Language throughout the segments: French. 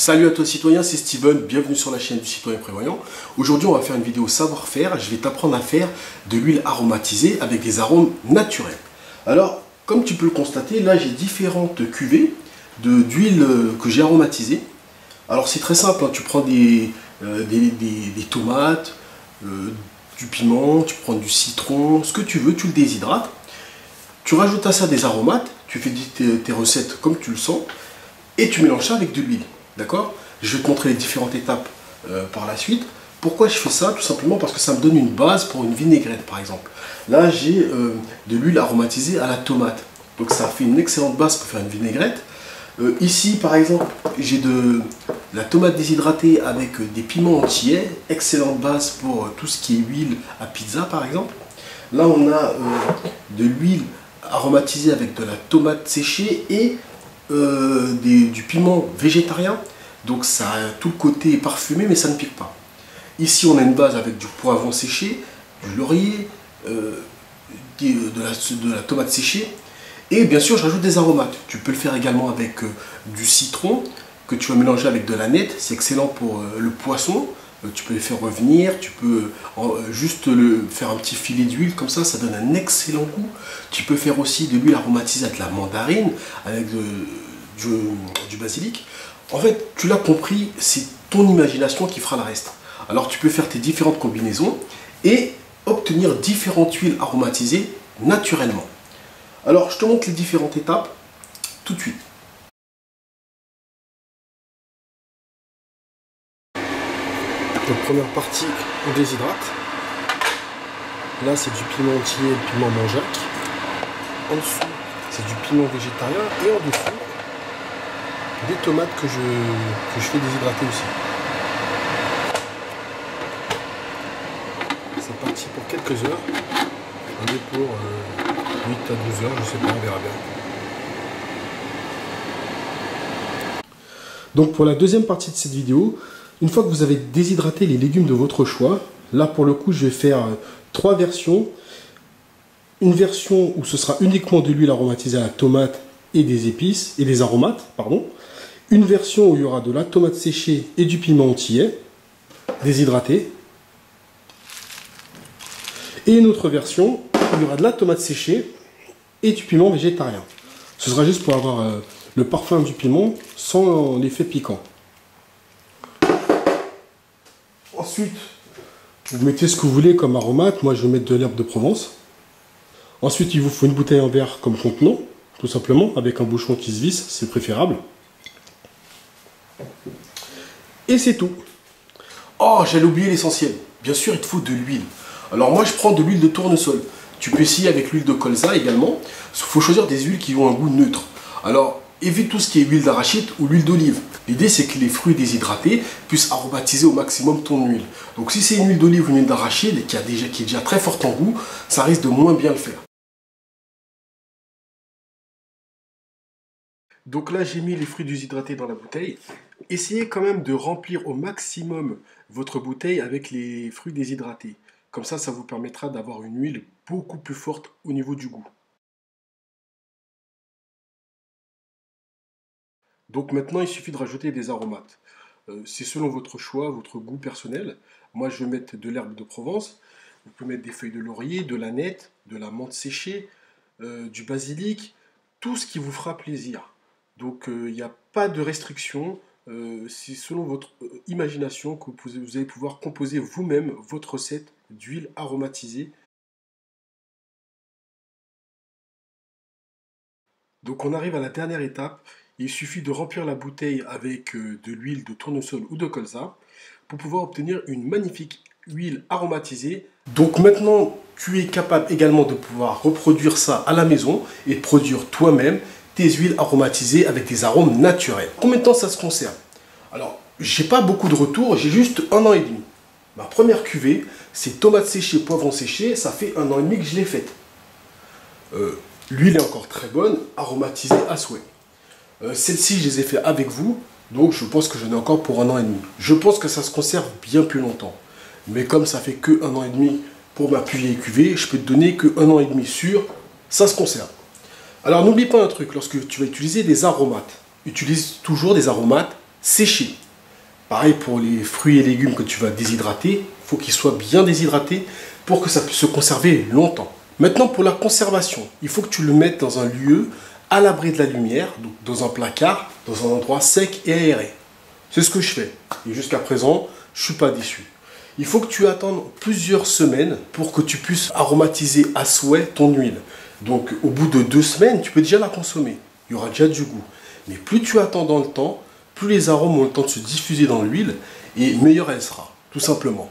Salut à toi citoyen, c'est Steven, bienvenue sur la chaîne du citoyen prévoyant. Aujourd'hui on va faire une vidéo savoir-faire, je vais t'apprendre à faire de l'huile aromatisée avec des arômes naturels. Alors, comme tu peux le constater, là j'ai différentes cuvées d'huile que j'ai aromatisées. Alors c'est très simple, hein. Tu prends des tomates, du piment, tu prends du citron, ce que tu veux, tu le déshydrates. Tu rajoutes à ça des aromates, tu fais tes recettes comme tu le sens, et tu mélanges ça avec de l'huile. D'accord? Je vais te montrer les différentes étapes par la suite. Pourquoi je fais ça? Tout simplement parce que ça me donne une base pour une vinaigrette par exemple. Là j'ai de l'huile aromatisée à la tomate. Donc ça fait une excellente base pour faire une vinaigrette. Ici par exemple j'ai de la tomate déshydratée avec des piments entiers. Excellente base pour tout ce qui est huile à pizza par exemple. Là on a de l'huile aromatisée avec de la tomate séchée et du piment végétarien, donc ça a tout le côté parfumé mais ça ne pique pas. Ici on a une base avec du poivron séché, du laurier, de la tomate séchée, et bien sûr je rajoute des aromates. Tu peux le faire également avec du citron que tu vas mélanger avec de l'aneth, c'est excellent pour le poisson. Tu peux les faire revenir, tu peux juste faire un petit filet d'huile comme ça donne un excellent goût. Tu peux faire aussi de l'huile aromatisée avec la mandarine, avec du basilic. En fait, tu l'as compris, c'est ton imagination qui fera le reste. Alors tu peux faire tes différentes combinaisons et obtenir différentes huiles aromatisées naturellement. Alors je te montre les différentes étapes tout de suite. Donc première partie, on déshydrate. Là c'est du piment entier, le piment manjac. En dessous c'est du piment végétarien et en dessous des tomates que je fais déshydrater aussi. C'est parti pour quelques heures. On est pour 8 à 12 heures, je sais pas, on verra bien. Donc pour la deuxième partie de cette vidéo, une fois que vous avez déshydraté les légumes de votre choix, là pour le coup je vais faire 3 versions. Une version où ce sera uniquement de l'huile aromatisée à la tomate et des épices, et des aromates, pardon. Une version où il y aura de la tomate séchée et du piment entier, déshydraté. Et une autre version où il y aura de la tomate séchée et du piment végétarien. Ce sera juste pour avoir le parfum du piment sans l'effet piquant. Ensuite, vous mettez ce que vous voulez comme aromate. Moi, je vais mettre de l'herbe de Provence. Ensuite, il vous faut une bouteille en verre comme contenant, tout simplement, avec un bouchon qui se visse, c'est préférable. Et c'est tout. Oh, j'allais oublier l'essentiel. Bien sûr, il te faut de l'huile. Alors moi, je prends de l'huile de tournesol. Tu peux essayer avec l'huile de colza également. Il faut choisir des huiles qui ont un goût neutre. Alors, évite tout ce qui est huile d'arachide ou l'huile d'olive. L'idée, c'est que les fruits déshydratés puissent aromatiser au maximum ton huile. Donc, si c'est une huile d'olive ou une huile d'arachide qui est déjà très forte en goût, ça risque de moins bien le faire. Donc là, j'ai mis les fruits déshydratés dans la bouteille. Essayez quand même de remplir au maximum votre bouteille avec les fruits déshydratés. Comme ça vous permettra d'avoir une huile beaucoup plus forte au niveau du goût. Donc maintenant, il suffit de rajouter des aromates. C'est selon votre choix, votre goût personnel. Moi, je vais mettre de l'herbe de Provence. Vous pouvez mettre des feuilles de laurier, de l'aneth, de la menthe séchée, du basilic, tout ce qui vous fera plaisir. Donc, il n'y a pas de restriction. C'est selon votre imagination que vous allez pouvoir composer vous-même votre recette d'huile aromatisée. Donc, on arrive à la dernière étape. Il suffit de remplir la bouteille avec de l'huile de tournesol ou de colza pour pouvoir obtenir une magnifique huile aromatisée. Donc maintenant, tu es capable également de pouvoir reproduire ça à la maison et de produire toi-même tes huiles aromatisées avec des arômes naturels. Combien de temps ça se conserve? Alors, j'ai pas beaucoup de retours, j'ai juste 1 an et demi. Ma première cuvée, c'est tomates séchées, poivrons séchés, ça fait 1 an et demi que je l'ai faite. L'huile est encore très bonne, aromatisée à souhait. Celle-ci, je les ai fait avec vous, donc je pense que j'en ai encore pour 1 an et demi. Je pense que ça se conserve bien plus longtemps. Mais comme ça fait que 1 an et demi pour ma plus vieille cuvée, je peux te donner que 1 an et demi sûr, ça se conserve. Alors n'oublie pas un truc, lorsque tu vas utiliser des aromates, utilise toujours des aromates sécher. Pareil pour les fruits et légumes que tu vas déshydrater, il faut qu'ils soient bien déshydratés pour que ça puisse se conserver longtemps. Maintenant pour la conservation, il faut que tu le mettes dans un lieu à l'abri de la lumière, donc dans un placard, dans un endroit sec et aéré. C'est ce que je fais. Et jusqu'à présent, je ne suis pas déçu. Il faut que tu attendes plusieurs semaines pour que tu puisses aromatiser à souhait ton huile. Donc au bout de 2 semaines, tu peux déjà la consommer. Il y aura déjà du goût. Mais plus tu attends dans le temps, plus les arômes ont le temps de se diffuser dans l'huile et meilleure elle sera, tout simplement.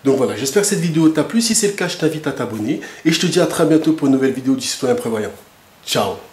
Donc voilà, j'espère que cette vidéo t'a plu. Si c'est le cas, je t'invite à t'abonner et je te dis à très bientôt pour une nouvelle vidéo du Citoyen Prévoyant. Ciao!